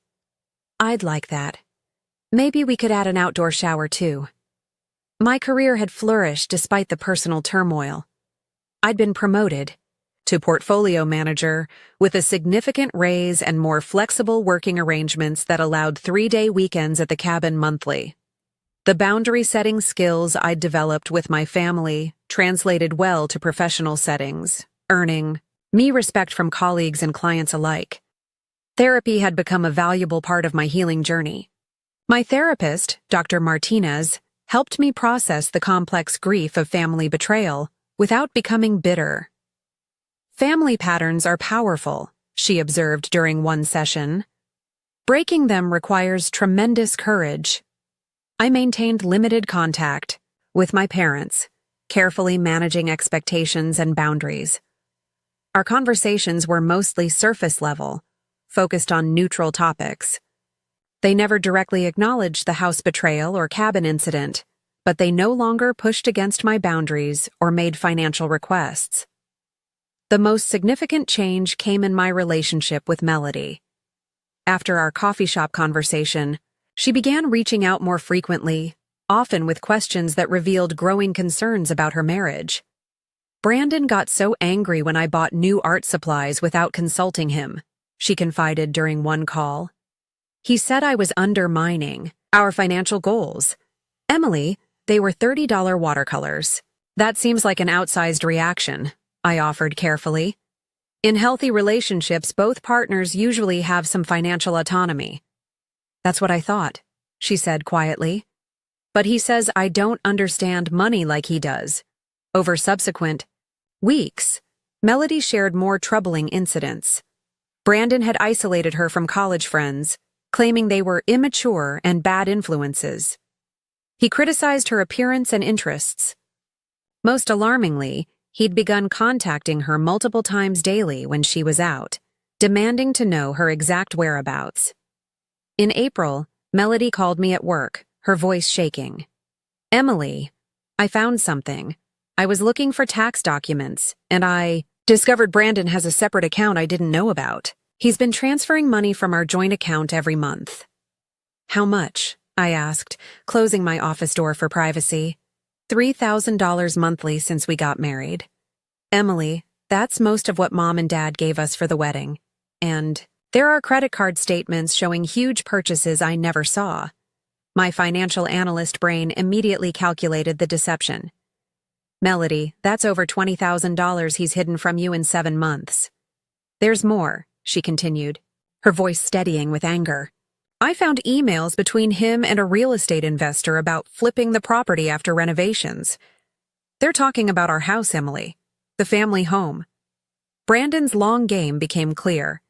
I'd like that. Maybe we could add an outdoor shower too. My career had flourished despite the personal turmoil. I'd been promoted to portfolio manager with a significant raise and more flexible working arrangements that allowed 3-day weekends at the cabin monthly. The boundary-setting skills I'd developed with my family translated well to professional settings, earning me respect from colleagues and clients alike. Therapy had become a valuable part of my healing journey. My therapist, Dr. Martinez, helped me process the complex grief of family betrayal without becoming bitter. Family patterns are powerful, she observed during one session. Breaking them requires tremendous courage. I maintained limited contact with my parents, carefully managing expectations and boundaries. Our conversations were mostly surface level, focused on neutral topics. They never directly acknowledged the house betrayal or cabin incident, but they no longer pushed against my boundaries or made financial requests. The most significant change came in my relationship with Melody. After our coffee shop conversation, she began reaching out more frequently, often with questions that revealed growing concerns about her marriage. Brandon got so angry when I bought new art supplies without consulting him, she confided during one call. He said I was undermining our financial goals. Emily, they were $30 watercolors. That seems like an outsized reaction, I offered carefully. In healthy relationships, both partners usually have some financial autonomy. That's what I thought, she said quietly. But he says I don't understand money like he does. Over subsequent weeks, Melody shared more troubling incidents. Brandon had isolated her from college friends, claiming they were immature and bad influences. He criticized her appearance and interests. Most alarmingly, he'd begun contacting her multiple times daily when she was out, demanding to know her exact whereabouts. In April, Melody called me at work, her voice shaking. "Emily, I found something. I was looking for tax documents, and I discovered Brandon has a separate account I didn't know about. He's been transferring money from our joint account every month." "How much?" I asked, closing my office door for privacy. $3,000 monthly since we got married. "Emily, that's most of what Mom and Dad gave us for the wedding. And there are credit card statements showing huge purchases I never saw." My financial analyst brain immediately calculated the deception. "Melody, that's over $20,000 he's hidden from you in 7 months. There's more," she continued, her voice steadying with anger. "I found emails between him and a real estate investor about flipping the property after renovations. They're talking about our house, Emily, the family home." Brandon's long game became clear.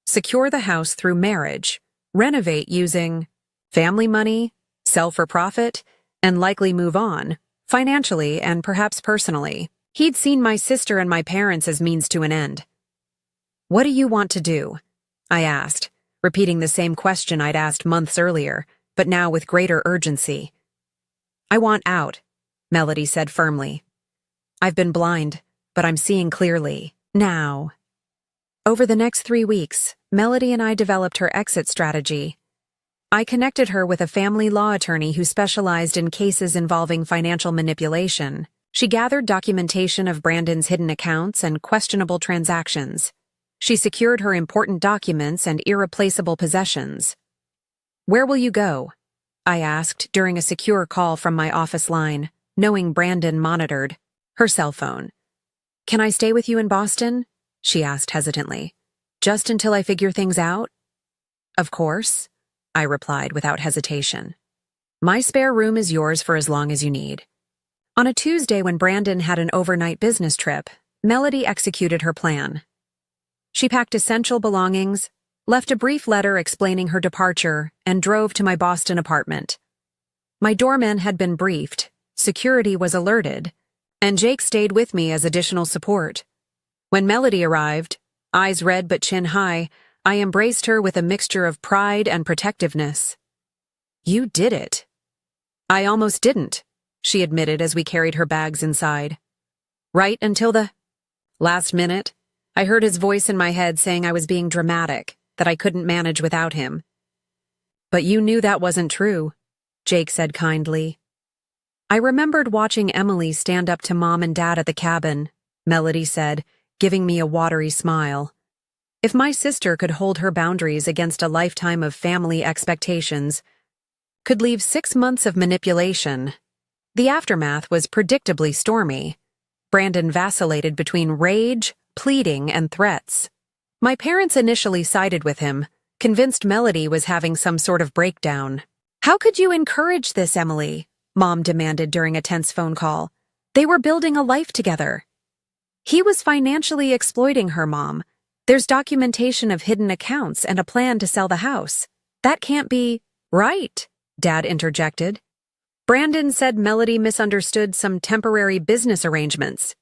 Secure the house through marriage, renovate using family money, sell for profit, and likely move on, financially and perhaps personally. He'd seen my sister and my parents as means to an end. "What do you want to do?" I asked, repeating the same question I'd asked months earlier, but now with greater urgency. "I want out," Melody said firmly. "I've been blind, but I'm seeing clearly now." Over the next 3 weeks, Melody and I developed her exit strategy. I connected her with a family law attorney who specialized in cases involving financial manipulation. She gathered documentation of Brandon's hidden accounts and questionable transactions. She secured her important documents and irreplaceable possessions. "Where will you go?" I asked during a secure call from my office line, knowing Brandon monitored her cell phone. "Can I stay with you in Boston?" she asked hesitantly. "Just until I figure things out?" "Of course," I replied without hesitation. "My spare room is yours for as long as you need." On a Tuesday when Brandon had an overnight business trip, Melody executed her plan. She packed essential belongings, left a brief letter explaining her departure, and drove to my Boston apartment. My doorman had been briefed, security was alerted, and Jake stayed with me as additional support. When Melody arrived, eyes red but chin high, I embraced her with a mixture of pride and protectiveness. "You did it." "I almost didn't," she admitted as we carried her bags inside. "Right until the last minute, I heard his voice in my head saying I was being dramatic, that I couldn't manage without him." "But you knew that wasn't true," Jake said kindly. "I remembered watching Emily stand up to Mom and Dad at the cabin," Melody said, giving me a watery smile. If my sister could hold her boundaries against a lifetime of family expectations, could leave 6 months of manipulation. The aftermath was predictably stormy. Brandon vacillated between rage, pleading, and threats. My parents initially sided with him, convinced Melody was having some sort of breakdown. "How could you encourage this, Emily?" Mom demanded during a tense phone call. "They were building a life together." "He was financially exploiting her, Mom. There's documentation of hidden accounts and a plan to sell the house. That can't be right," Dad interjected. Brandon said Melody misunderstood some temporary business arrangements.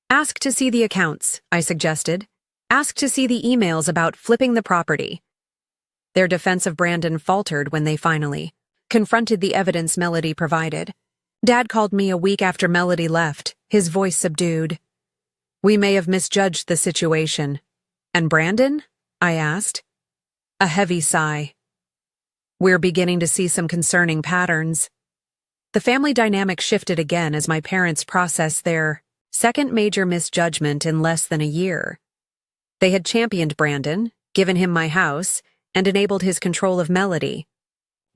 "Ask to see the accounts," I suggested. "Ask to see the emails about flipping the property." Their defense of Brandon faltered when they finally confronted the evidence Melody provided. Dad called me a week after Melody left, his voice subdued. "We may have misjudged the situation." "And Brandon?" I asked. A heavy sigh. "We're beginning to see some concerning patterns." The family dynamic shifted again as my parents processed their second major misjudgment in less than a year. They had championed Brandon, given him my house, and enabled his control of Melody.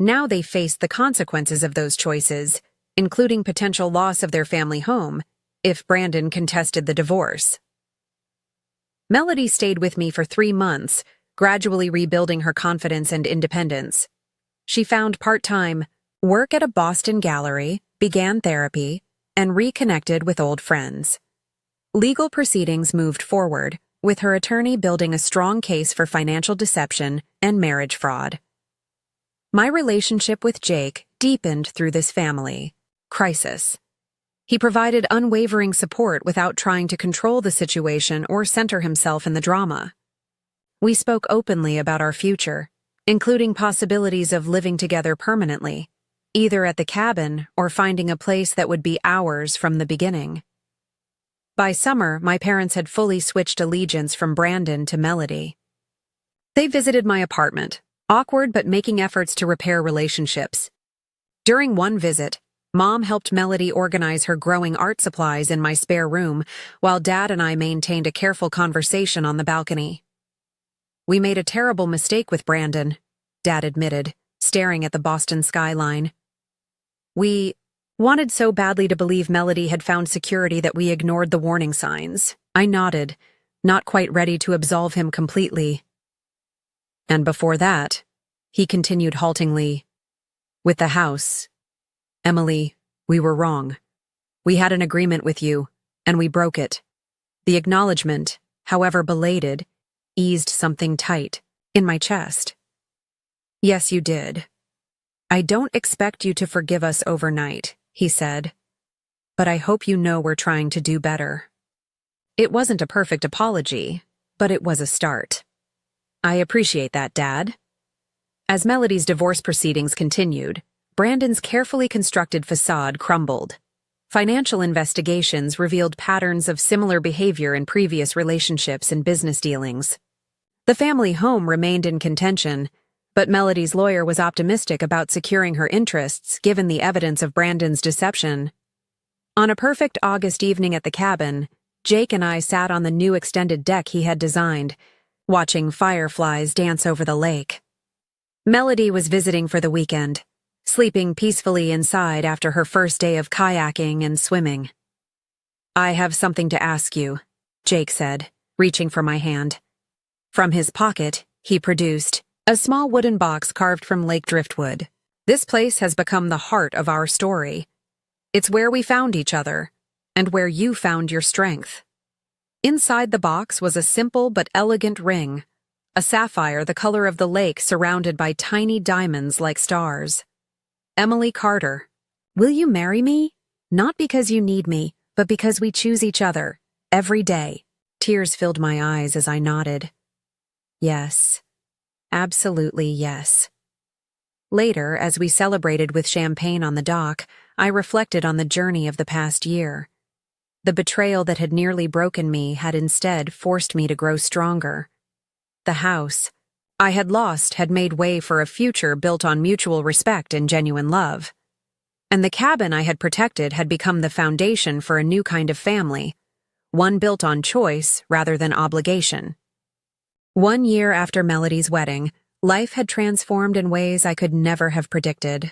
Now they faced the consequences of those choices, including potential loss of their family home, if Brandon contested the divorce. Melody stayed with me for 3 months, gradually rebuilding her confidence and independence. She found part-time work at a Boston gallery, began therapy, and reconnected with old friends. Legal proceedings moved forward, with her attorney building a strong case for financial deception and marriage fraud. My relationship with Jake deepened through this family crisis. He provided unwavering support without trying to control the situation or center himself in the drama. We spoke openly about our future, including possibilities of living together permanently, either at the cabin or finding a place that would be ours from the beginning. By summer, my parents had fully switched allegiance from Brandon to Melody. They visited my apartment, awkward but making efforts to repair relationships. During one visit, Mom helped Melody organize her growing art supplies in my spare room, while Dad and I maintained a careful conversation on the balcony. "We made a terrible mistake with Brandon," Dad admitted, staring at the Boston skyline. "We wanted so badly to believe Melody had found security that we ignored the warning signs." I nodded, not quite ready to absolve him completely. "And before that," he continued haltingly, "with the house. Emily, we were wrong. We had an agreement with you, and we broke it." The acknowledgement, however belated, eased something tight in my chest. "Yes, you did. I don't expect you to forgive us overnight," he said, "but I hope you know we're trying to do better." It wasn't a perfect apology, but it was a start. "I appreciate that, Dad." As Melody's divorce proceedings continued, Brandon's carefully constructed facade crumbled. Financial investigations revealed patterns of similar behavior in previous relationships and business dealings. The family home remained in contention, but Melody's lawyer was optimistic about securing her interests given the evidence of Brandon's deception. On a perfect August evening at the cabin, Jake and I sat on the new extended deck he had designed, watching fireflies dance over the lake. Melody was visiting for the weekend, sleeping peacefully inside after her first day of kayaking and swimming. "I have something to ask you," Jake said, reaching for my hand. From his pocket, he produced a small wooden box carved from lake driftwood. "This place has become the heart of our story. It's where we found each other, and where you found your strength." Inside the box was a simple but elegant ring, a sapphire the color of the lake surrounded by tiny diamonds like stars. "Emily Carter, will you marry me? Not because you need me, but because we choose each other, every day." Tears filled my eyes as I nodded. "Yes. Absolutely yes." Later, as we celebrated with champagne on the dock, I reflected on the journey of the past year. The betrayal that had nearly broken me had instead forced me to grow stronger. The house I had lost had made way for a future built on mutual respect and genuine love. And the cabin I had protected had become the foundation for a new kind of family, one built on choice rather than obligation. 1 year after Melody's wedding, life had transformed in ways I could never have predicted.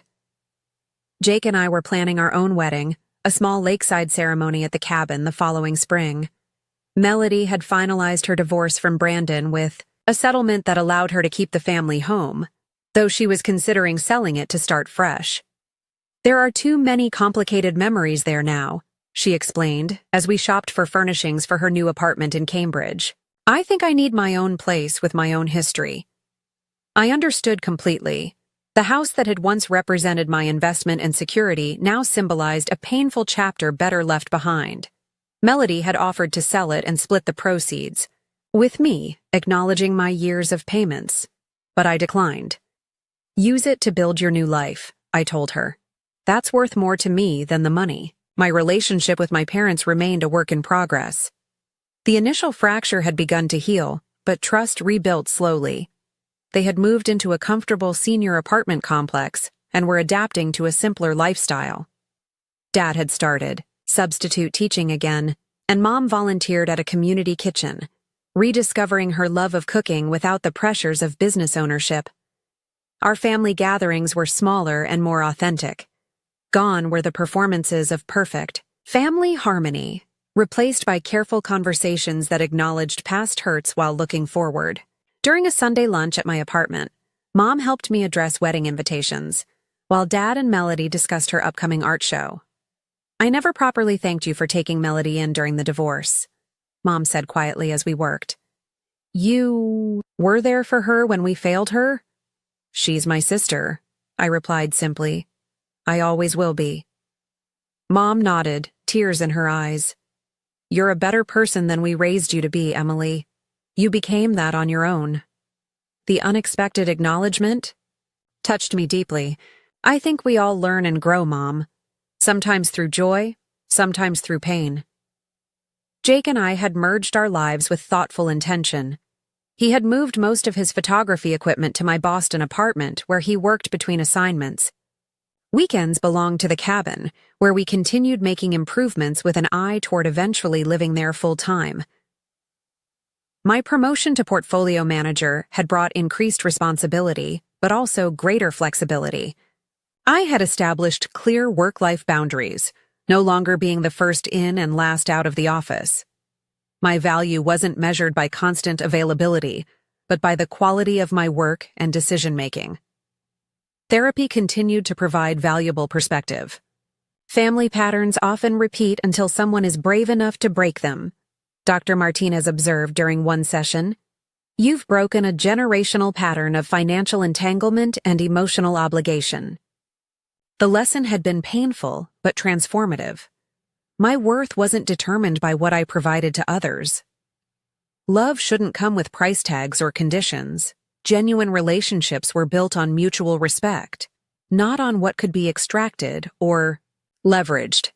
Jake and I were planning our own wedding, a small lakeside ceremony at the cabin the following spring. Melody had finalized her divorce from Brandon with a settlement that allowed her to keep the family home, though she was considering selling it to start fresh. "There are too many complicated memories there now," she explained, as we shopped for furnishings for her new apartment in Cambridge. "I think I need my own place with my own history." I understood completely. The house that had once represented my investment and security now symbolized a painful chapter better left behind. Melody had offered to sell it and split the proceeds, with me acknowledging my years of payments, but I declined. "Use it to build your new life," I told her. "That's worth more to me than the money." My relationship with my parents remained a work in progress. The initial fracture had begun to heal, but trust rebuilt slowly. They had moved into a comfortable senior apartment complex and were adapting to a simpler lifestyle. Dad had started substitute teaching again, and Mom volunteered at a community kitchen, rediscovering her love of cooking without the pressures of business ownership. Our family gatherings were smaller and more authentic. Gone were the performances of perfect family harmony, replaced by careful conversations that acknowledged past hurts while looking forward. During a Sunday lunch at my apartment, Mom helped me address wedding invitations, while Dad and Melody discussed her upcoming art show. "I never properly thanked you for taking Melody in during the divorce." Mom said quietly as we worked. You were there for her when we failed her? She's my sister, I replied simply. I always will be. Mom nodded, tears in her eyes. You're a better person than we raised you to be, Emily. You became that on your own. The unexpected acknowledgement touched me deeply. I think we all learn and grow, Mom. Sometimes through joy, sometimes through pain. Jake and I had merged our lives with thoughtful intention. He had moved most of his photography equipment to my Boston apartment, where he worked between assignments. Weekends belonged to the cabin, where we continued making improvements with an eye toward eventually living there full-time. My promotion to portfolio manager had brought increased responsibility, but also greater flexibility. I had established clear work-life boundaries, no longer being the first in and last out of the office. My value wasn't measured by constant availability, but by the quality of my work and decision-making. Therapy continued to provide valuable perspective. Family patterns often repeat until someone is brave enough to break them, Dr. Martinez observed during one session. You've broken a generational pattern of financial entanglement and emotional obligation. The lesson had been painful, but transformative. My worth wasn't determined by what I provided to others. Love shouldn't come with price tags or conditions. Genuine relationships were built on mutual respect, not on what could be extracted or leveraged.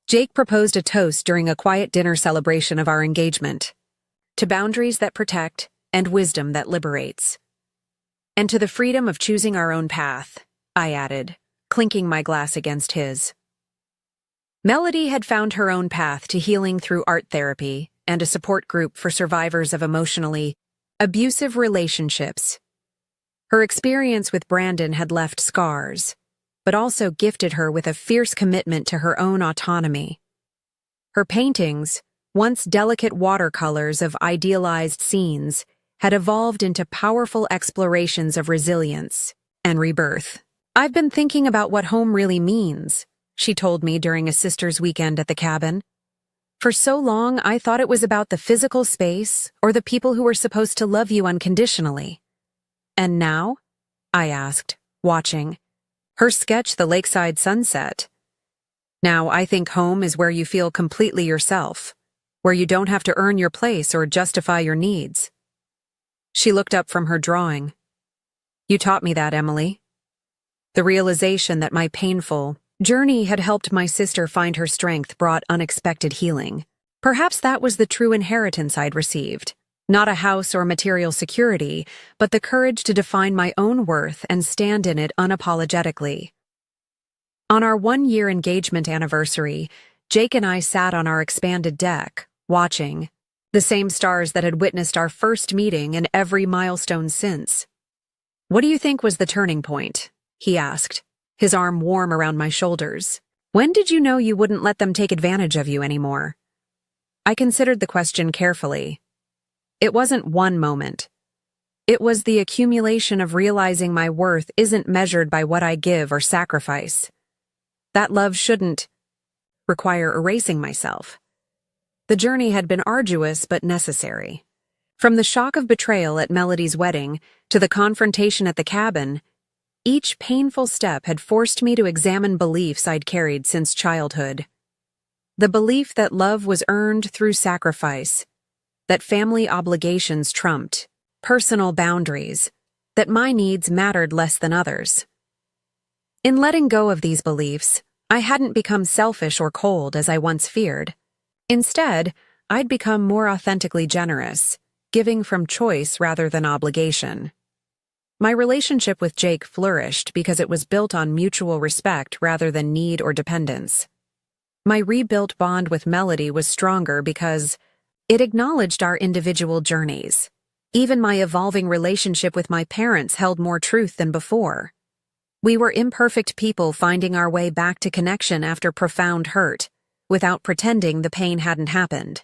Jake proposed a toast during a quiet dinner celebration of our engagement. To boundaries that protect and wisdom that liberates. And to the freedom of choosing our own path, I added, clinking my glass against his. Melody had found her own path to healing through art therapy and a support group for survivors of emotionally abusive relationships. Her experience with Brandon had left scars, but also gifted her with a fierce commitment to her own autonomy. Her paintings, once delicate watercolors of idealized scenes, had evolved into powerful explorations of resilience and rebirth. I've been thinking about what home really means, she told me during a sister's weekend at the cabin. For so long, I thought it was about the physical space or the people who were supposed to love you unconditionally. And now? I asked, watching. Her sketch the lakeside sunset. Now I think home is where you feel completely yourself, where you don't have to earn your place or justify your needs. She looked up from her drawing. You taught me that, Emily. The realization that my painful journey had helped my sister find her strength brought unexpected healing. Perhaps that was the true inheritance I'd received. Not a house or material security, but the courage to define my own worth and stand in it unapologetically. On our 1-year engagement anniversary, Jake and I sat on our expanded deck, watching the same stars that had witnessed our first meeting and every milestone since. What do you think was the turning point? He asked, his arm warm around my shoulders. When did you know you wouldn't let them take advantage of you anymore? I considered the question carefully. It wasn't one moment. It was the accumulation of realizing my worth isn't measured by what I give or sacrifice. That love shouldn't require erasing myself. The journey had been arduous but necessary. From the shock of betrayal at Melody's wedding to the confrontation at the cabin, each painful step had forced me to examine beliefs I'd carried since childhood. The belief that love was earned through sacrifice, that family obligations trumped personal boundaries, that my needs mattered less than others. In letting go of these beliefs, I hadn't become selfish or cold as I once feared. Instead, I'd become more authentically generous, giving from choice rather than obligation. My relationship with Jake flourished because it was built on mutual respect rather than need or dependence. My rebuilt bond with Melody was stronger because it acknowledged our individual journeys. Even my evolving relationship with my parents held more truth than before. We were imperfect people finding our way back to connection after profound hurt, without pretending the pain hadn't happened.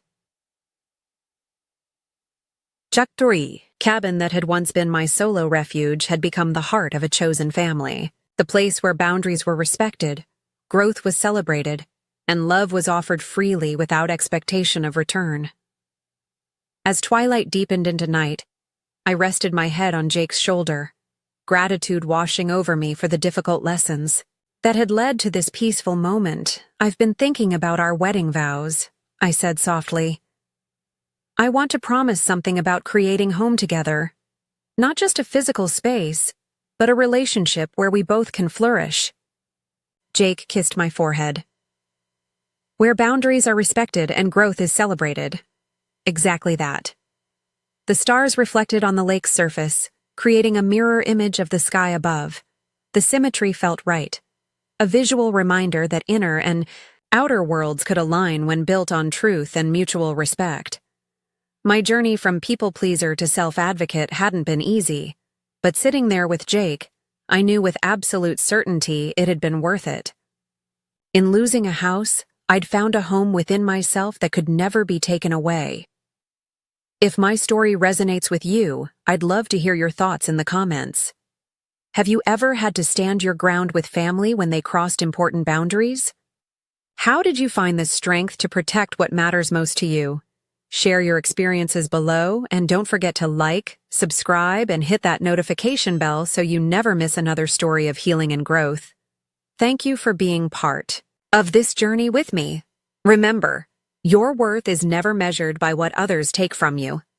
Chaktori, cabin that had once been my solo refuge, had become the heart of a chosen family, the place where boundaries were respected, growth was celebrated, and love was offered freely without expectation of return. As twilight deepened into night, I rested my head on Jake's shoulder, gratitude washing over me for the difficult lessons that had led to this peaceful moment. I've been thinking about our wedding vows, I said softly. I want to promise something about creating home together. Not just a physical space, but a relationship where we both can flourish. Jake kissed my forehead. Where boundaries are respected and growth is celebrated. Exactly that. The stars reflected on the lake's surface, creating a mirror image of the sky above. The symmetry felt right. A visual reminder that inner and outer worlds could align when built on truth and mutual respect. My journey from people-pleaser to self-advocate hadn't been easy, but sitting there with Jake, I knew with absolute certainty it had been worth it. In losing a house, I'd found a home within myself that could never be taken away. If my story resonates with you, I'd love to hear your thoughts in the comments. Have you ever had to stand your ground with family when they crossed important boundaries? How did you find the strength to protect what matters most to you? Share your experiences below, and don't forget to like, subscribe, and hit that notification bell so you never miss another story of healing and growth. Thank you for being part of this journey with me. Remember, your worth is never measured by what others take from you.